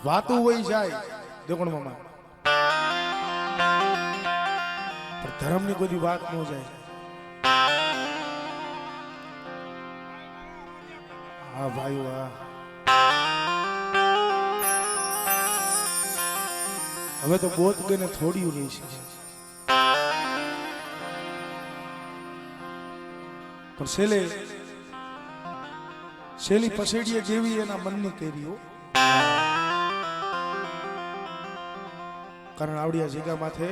વાતું હોય જાય દેખણ મામા પણ ધર્મની કોઈ વાત ન જાય. હા ભાઈ વાહ. હવે તો બોધ ગઈને થોડી રહી છે પણ શેલી પસેડીએ જેવી એના મનની કેરીઓ. કારણ આવડિયા જગ્યા માથે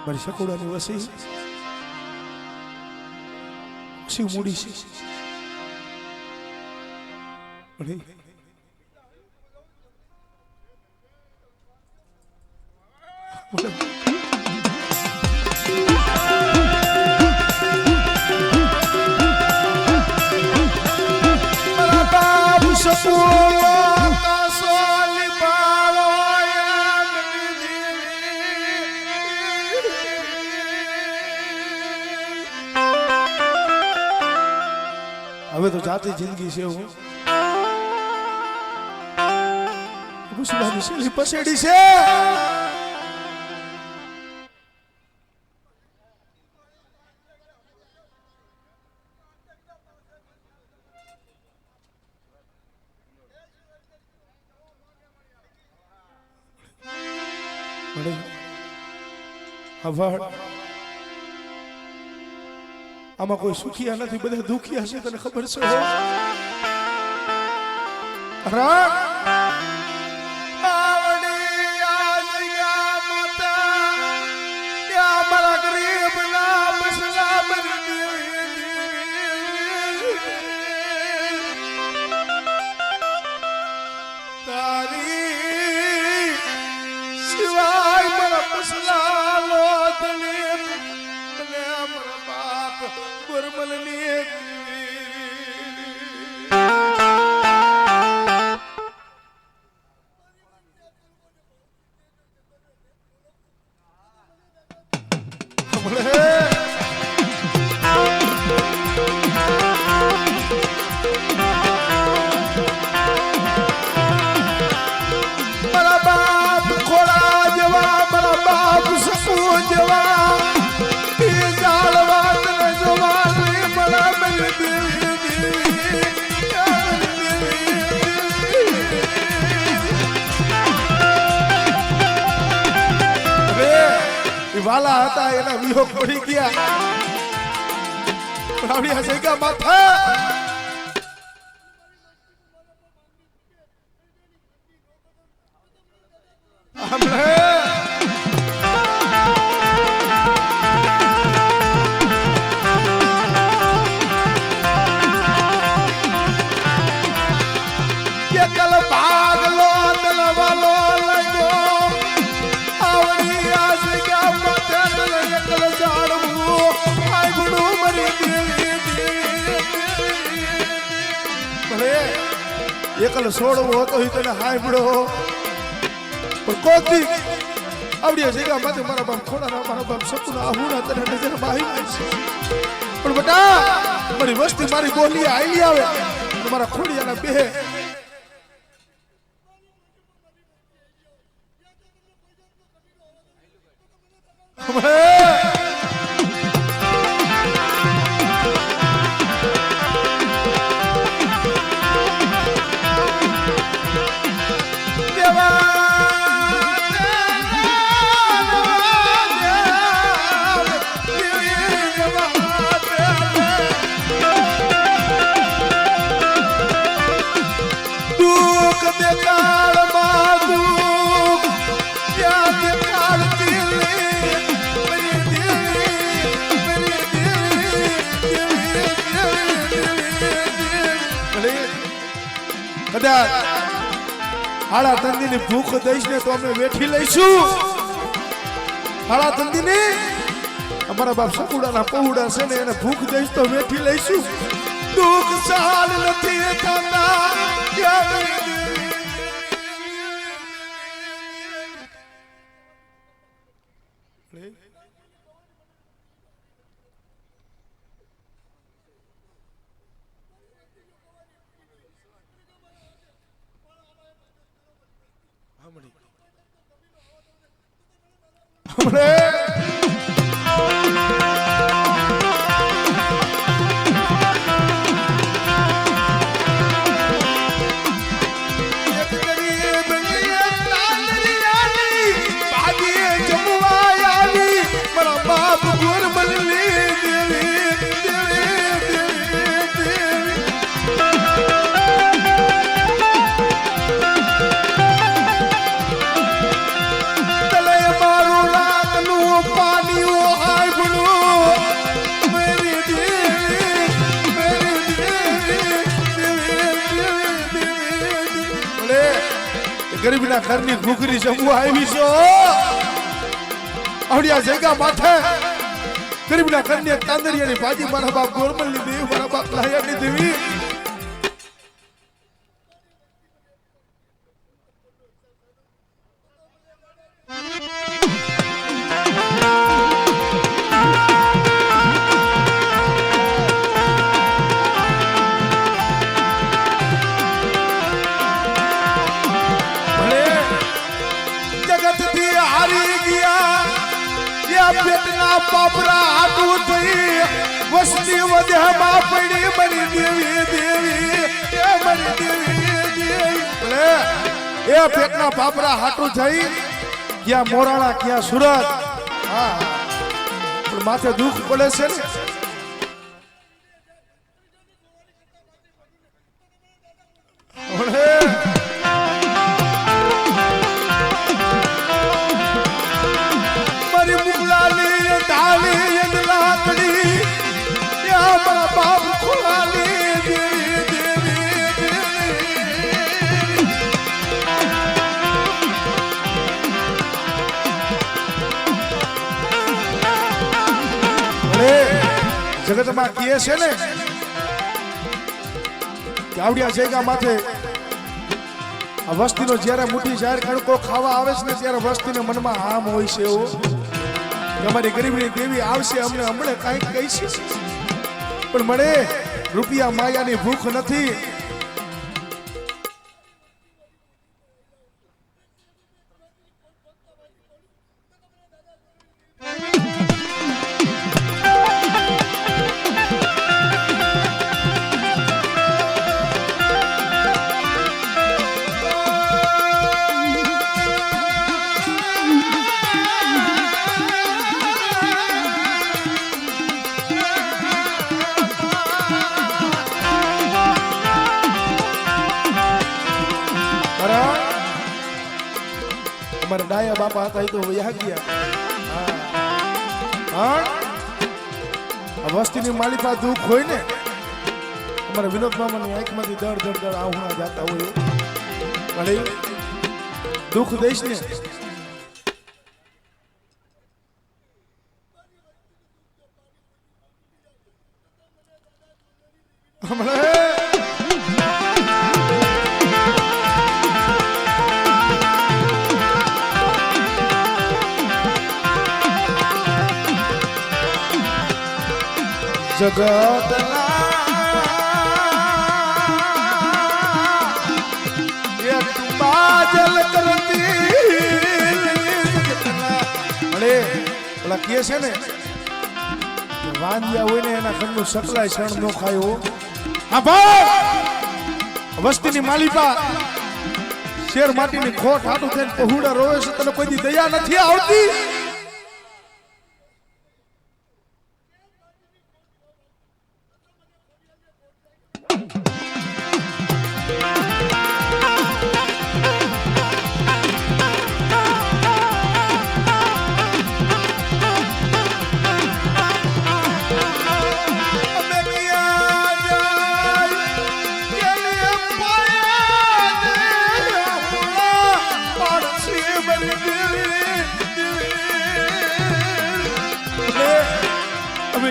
મારી સકોડાની વસી શિવ મૂડી છે. હવે તો જાતી જિંદગી છે. હું ગુસડાની શેલી પસેડી છે. આમાં કોઈ સુખિયા નથી, બધા દુખિયા છે. તને ખબર છે? વાલા હતા એના વિયોગ પડી ગયા. આવડિયા જગ્યા માથા એકલ છોડવો હતો તને હાંભળો પણ કોતી આવડિયા જગ્યા માથે મારા બાપ ખોડા મારા બાપ સપના આહુડા તને નજરમાં આવી જાય છે. પણ બેટા મારી વસ્તી મારી બોલી આઈલી આવે મારા ખોડિયાના બે કદાચ હાડા તંદીની ભૂખ દઈશ ને તો અમે વેઠી લઈશું. હાડા તંદીની અમારા બાપ સકુડાના પૌડા છે ને એને ભૂખ દઈશ તો વેઠી લઈશું. દુઃખ સહાલ નથી થતા ગરીબના ઘરની ઘૂઘરી જમવા આવી છો આવડિયા જગ્યા માથે ગરીબના ઘરની તાંદરિયાની ભાજી મારા બાપ ગોરમલની દેવી મારા બાપ લાયાની દેવી પાપરા આટું થઈ વસ્તી વધ્યામાં પડી મરી દેવી દેવી એ મરી દેવી દેવી ભલે એ પેટના પાપરા હાટું થઈ ક્યાં મોરાણા ક્યાં સુરત હા પણ માથે દુઃખ પડે છે ને જગતમાં કહે છે ને કે આવડિયા જગ્યા માથે આ વસ્તીનો જ્યારે મુઠ્ઠી જાહેર કણકો ખાવા આવે છે ને ત્યારે વસ્તીને મનમાં આમ હોય છે એવો કે અમારી ગરીબની દેવી આવશે અમને હમણાં કાંઈક કહીશે પણ મળે રૂપિયા માયાની ભૂખ નથી અમારા ડાયા બાપા હતા એ તો વયા ગયા વસ્તીની માલિપા દુઃખ હોય ને અમારા વિનોદ મામાની આંખમાંથી દળ દળ દળ આહુણા જાતા હોય ભલે દુઃખ દઈશ ને બાજલ કરતી ઓલા કહે છે ને વાંજ્યા હોય ને એના ઘરનું સકલાય શણ નો ખાયો હા ભાઈ વસ્તીની માલિકા શેર માટીની ખોટ હાટું થઈને પહોળા રોવે છે તને કોઈ દી દયા નથી આવતી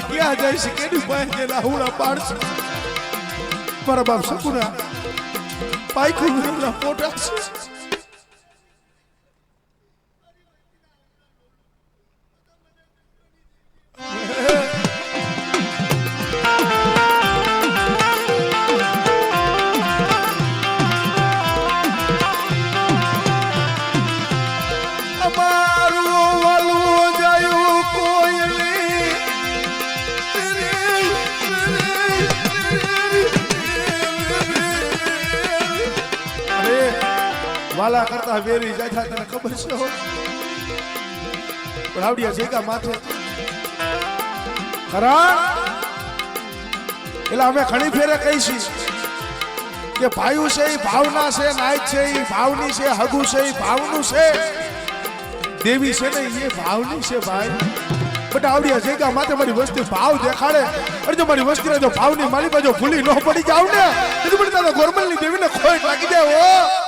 ક્યાં જાય છે કેની પાસે રાહુડા પાડશે મારા બાપ સપુરા પાઈકુ વિરુના પોટા છે વાલા કરતા વેરી જાય તને ખબર છે હો પણ આવડિયા જગ્યા માથે ખરા એટલે અમે ઘણી ફેરે કહીશી કે ભાઈઓ છે એ ભાવના છે નાયક છે એ ભાવની છે હગુ છે એ ભાવનું છે દેવી છે ને એ ભાવની છે ભાઈ બટ આવડિયા જગ્યા માથે મારી વસ્તી ભાવ દેખાડે અને જો મારી વસ્તીને જો ભાવની મારી બાજુ ભૂલી ન પડી જાવ ને તો મને તારા ગોરમલની દેવીને ખોટ લાગી જાય ઓ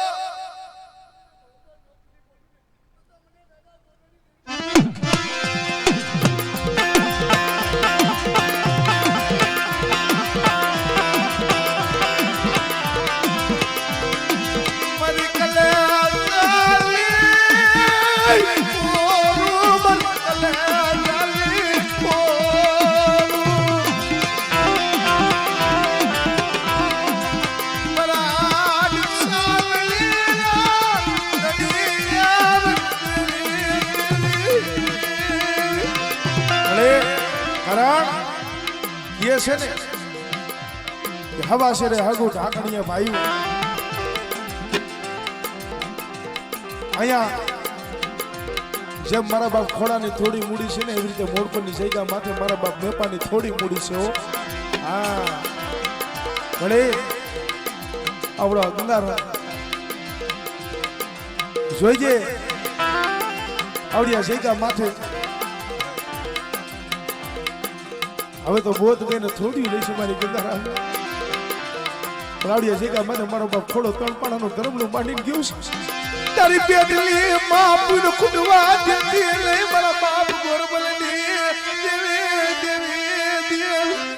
ये છે ને હવા છે રે હગુ ઢાકણીએ ભાઈ અહીંયા જેમ મારા બાપ ખોડાની થોડી મૂડી છે ને એવી રીતે મોડપણની જગ્યા માથે મારા બાપ મેપાની થોડી મૂડી છે હો હા ભલે આવડો ગંગારા જોઈજે આવડિયા જગ્યા માથે હવે તો બોધ ગઈને થોડી લઈશું મારી ગંગારા રાવડિયા જગ્યા માથે મારો બાપ થોડો તળપાડાનો ધર્મનું માંડીને ગયું છે તારી પેટલી માં પૂન કુડવા દેતી લે મારા બાપ ગોરબલની દેવી દેવી દેવી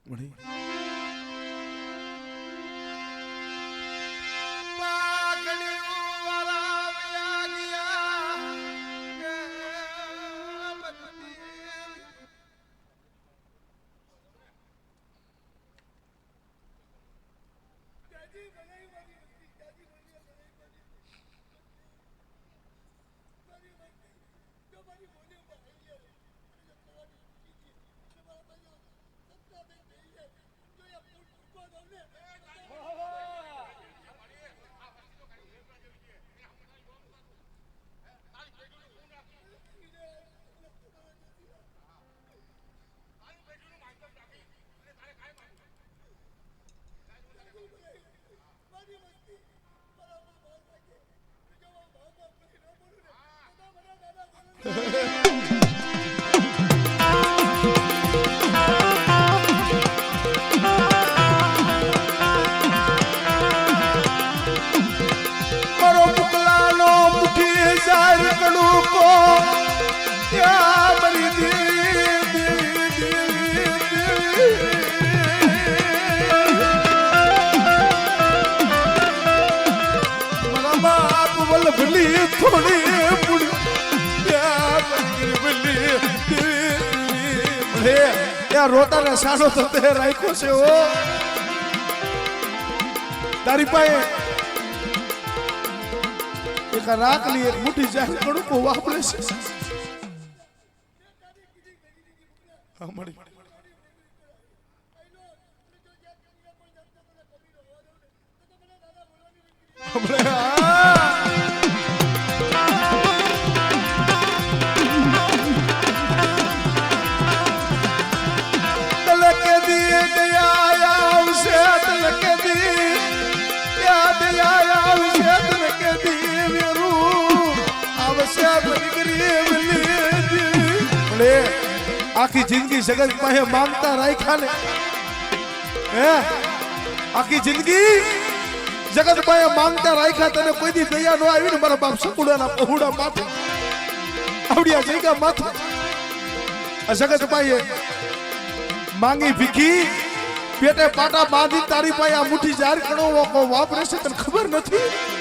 મળી રોતા ને સાનો તો તે રાખ્યો છે ઓ તારી પાસે એક રાખલી એક મુઠ્ઠી જાય કડુકો વાપરે છે આખી જિંદગી જગત પાસે માંગતા રાખ્યા ને હે આખી જિંદગી જગત પાસે માંગતા રાખ્યા તને કોઈ દી દયા ન આવી ને મારા બાપ સકુડાના પહોળા માથે આવડિયા જગ્યા માથે આ જગત પાસે માંગી ભીખી પેટે પાટા બાંધી તારી પાસે આ મુઠ્ઠી જાર કણો વાપરે છે તને ખબર નથી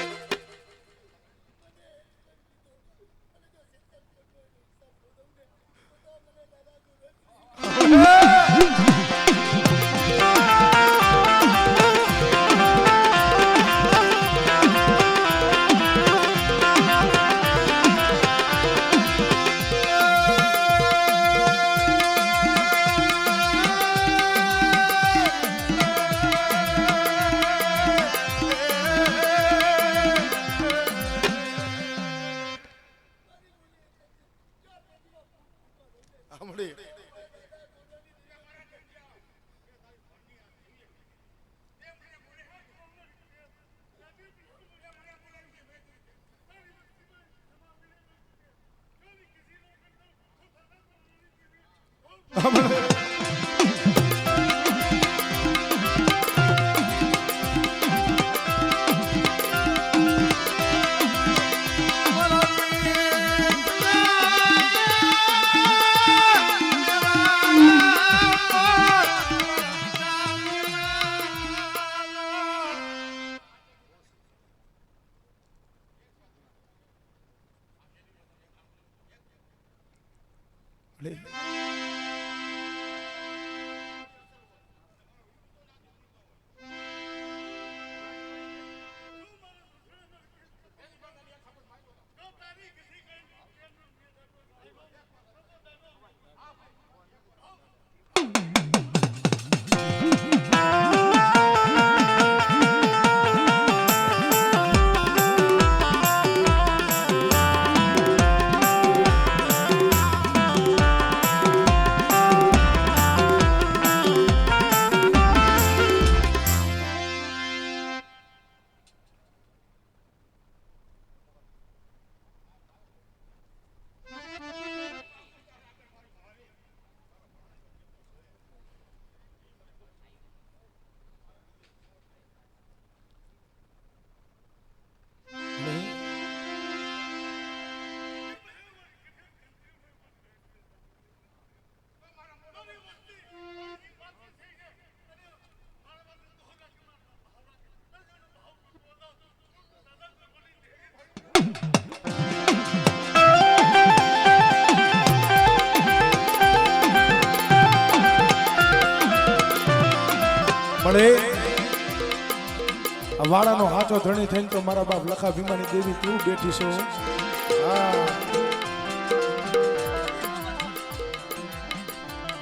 વાળાનો હાચો ધણી થઈને તો મારા બાપ લખા ભીમાની દેવી તું બેઠી છો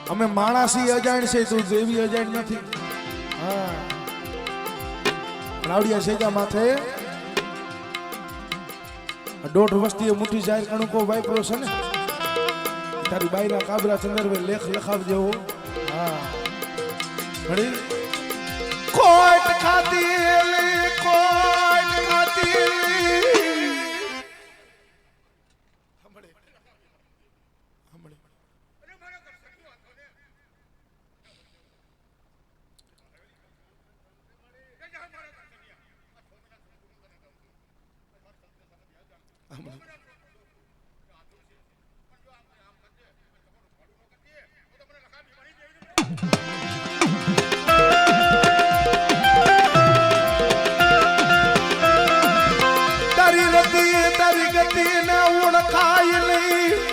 અમે માણસી અજાણ છે તું દેવી અજાણ નથી રાવડિયા શેજા માથે દોઢ વસ્તીએ મુઠ્ઠી જાહેર કણુકો વાપરો છે ને તારી બાઈના કાબરા સંદર્ભે લેખ લખાવજે હો ઘડી કોટ ખાતી તારી ગતિ ને ઓળખાય નહીં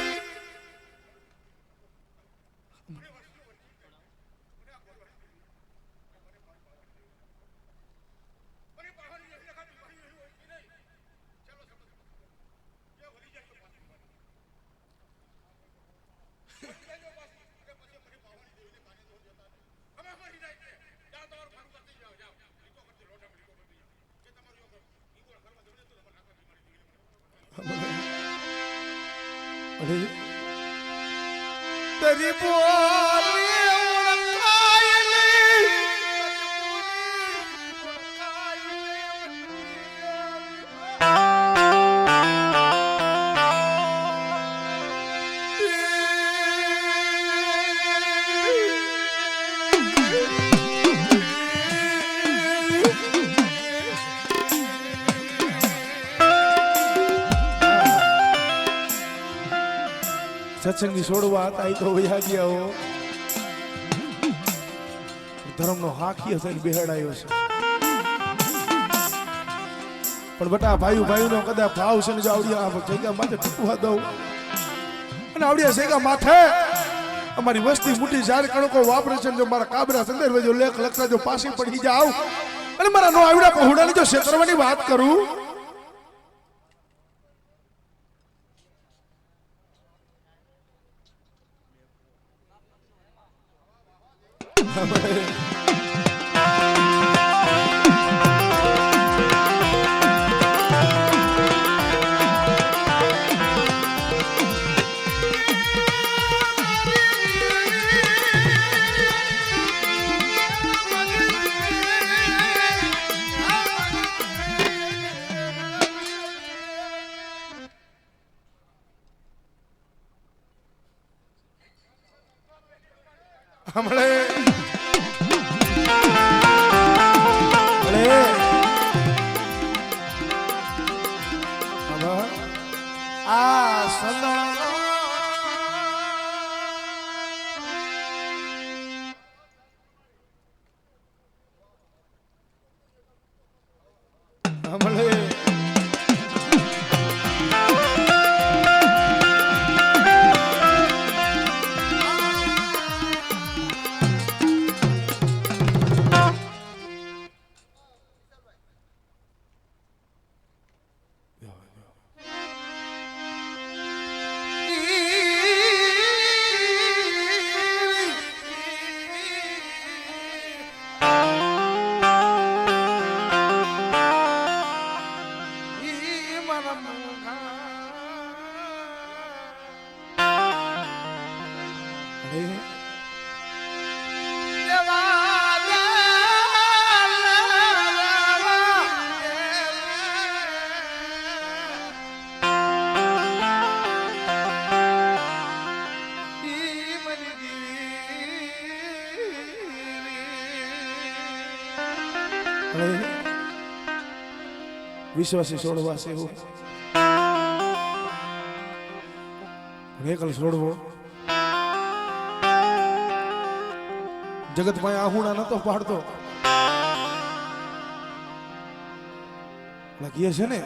तेरी बोली સત્સંગી છોડવા હતા એ તો વયા ગયા હો. ધર્મનો હાકી થઈને બેહાડાયો છે. પણ બટા ભાઈ ભાઈનો કદાચ ભાવ છે ને જો આવડિયા જગ્યા માથે ઠૂકવા દઉં અને આવડિયા જગ્યા માથે અમારી વસ્તી મોટી ઝાડ કણકો વાપરે છે. જો મારા કાબરા સંદર્ભે જો લેખ લખતા જો પાછી પડી જાવ અને મારા નો આવડા પહોળાની જો ક્ષેત્રવાની વાત કરું હમણે આ સદા હમણે વિશ્વાસી છોડવા છે એવું એકલ છોડવો જગત માં આહુણા નતો પાડતો લખીએ છે ને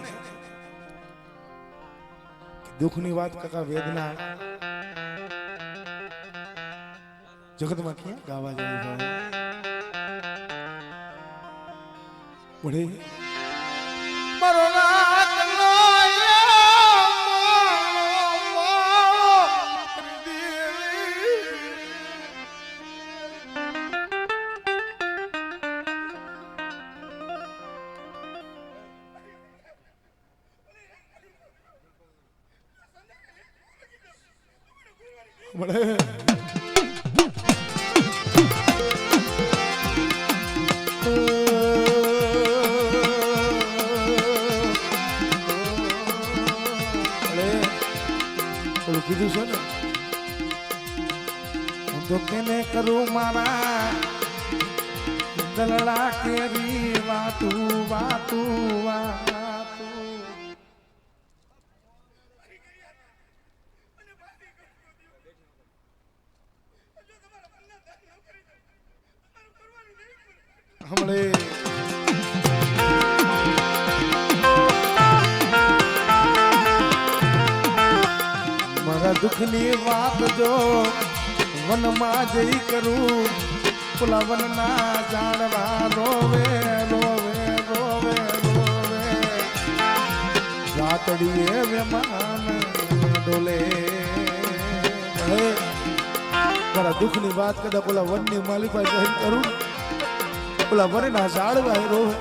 દુઃખની વાત કાકા વેદના જગતમાં ક્યાં ગાવા જાય વડે મારો રાતનો વડે કીધું છે ને હું તો કેને કરું મારા દલડા કેરી વાતું વાતું વાતું હમણે દુઃખની વાત જો વનમાં જઈ કરું પુલા વનના ઝાડવા રોવે રોવે રોવે રોવે રાતડીએ વેમાન ડોલે મારા દુઃખની વાત કદાચ પેલા વનની માલિકા જઈ કરું પેલા વનના ઝાડવા રોવે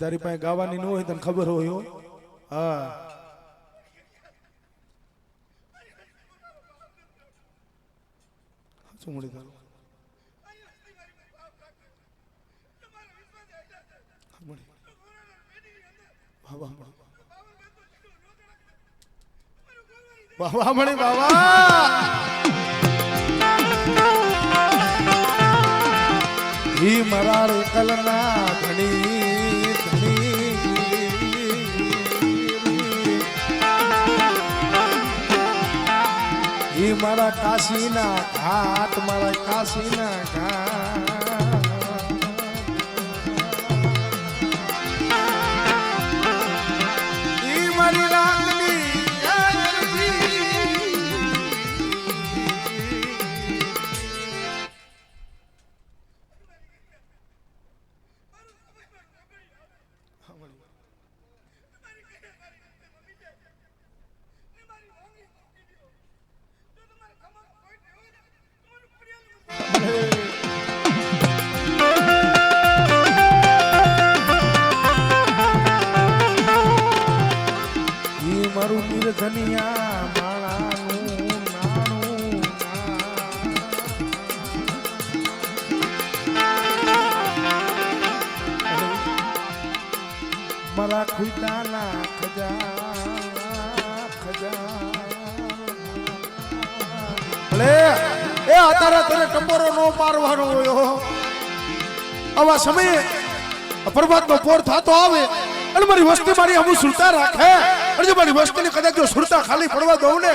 તારી પાસે ગાવાની ન હોય તને ખબર હોય હા શું મળી તારું બાબા મણી બાબા ઈ મારા રેકલના ધણી ધણી ઈ મારા કાશીના ઘાટ મારા કાશીના ઘાટ ઈ મારી રાતની મારું નિર્ધનિયા માળાનું નાણું મારા ખુદાના ખજા ખજા ભલે એ અત્યારે તને ટપોરો નો મારવાનો હોય આવા સમયે પ્રભાતનો પોર થતો આવે અને મારી વસ્તી મારી અમુ સુરતા રાખે અને જો મારી વસ્તીને કદાચ જો સુરતા ખાલી પડવા દઉં ને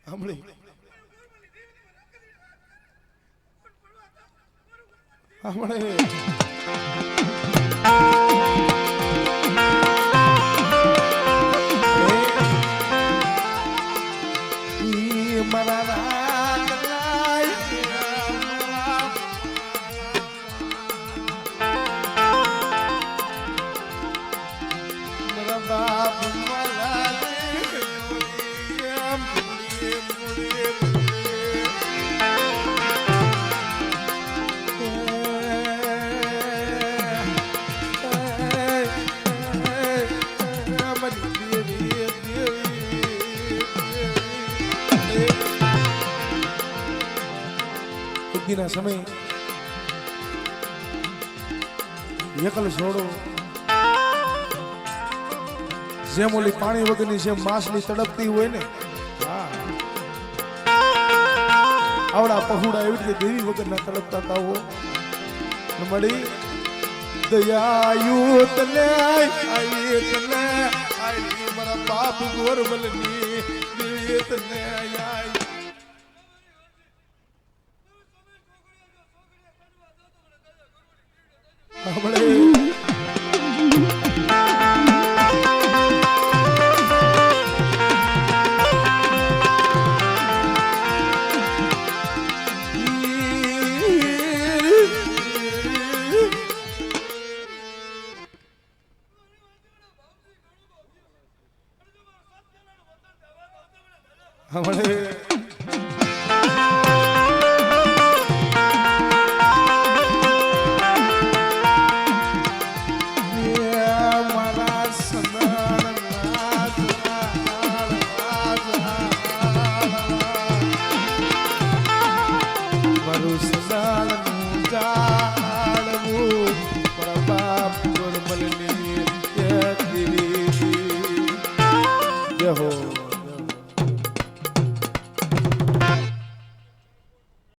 સાંભળી ના સમય એકલ છોડો જેમ ઓલી પાણી વગરની જેમ માછલી તડપતી હોય ને આવડા પહોળા એવી રીતે દેવી વગરના તડપતા તાવો મળી દયાયુ તને આઈ તને આઈ મારા બાપ ગોરબલની દેવી તને આઈ હમણે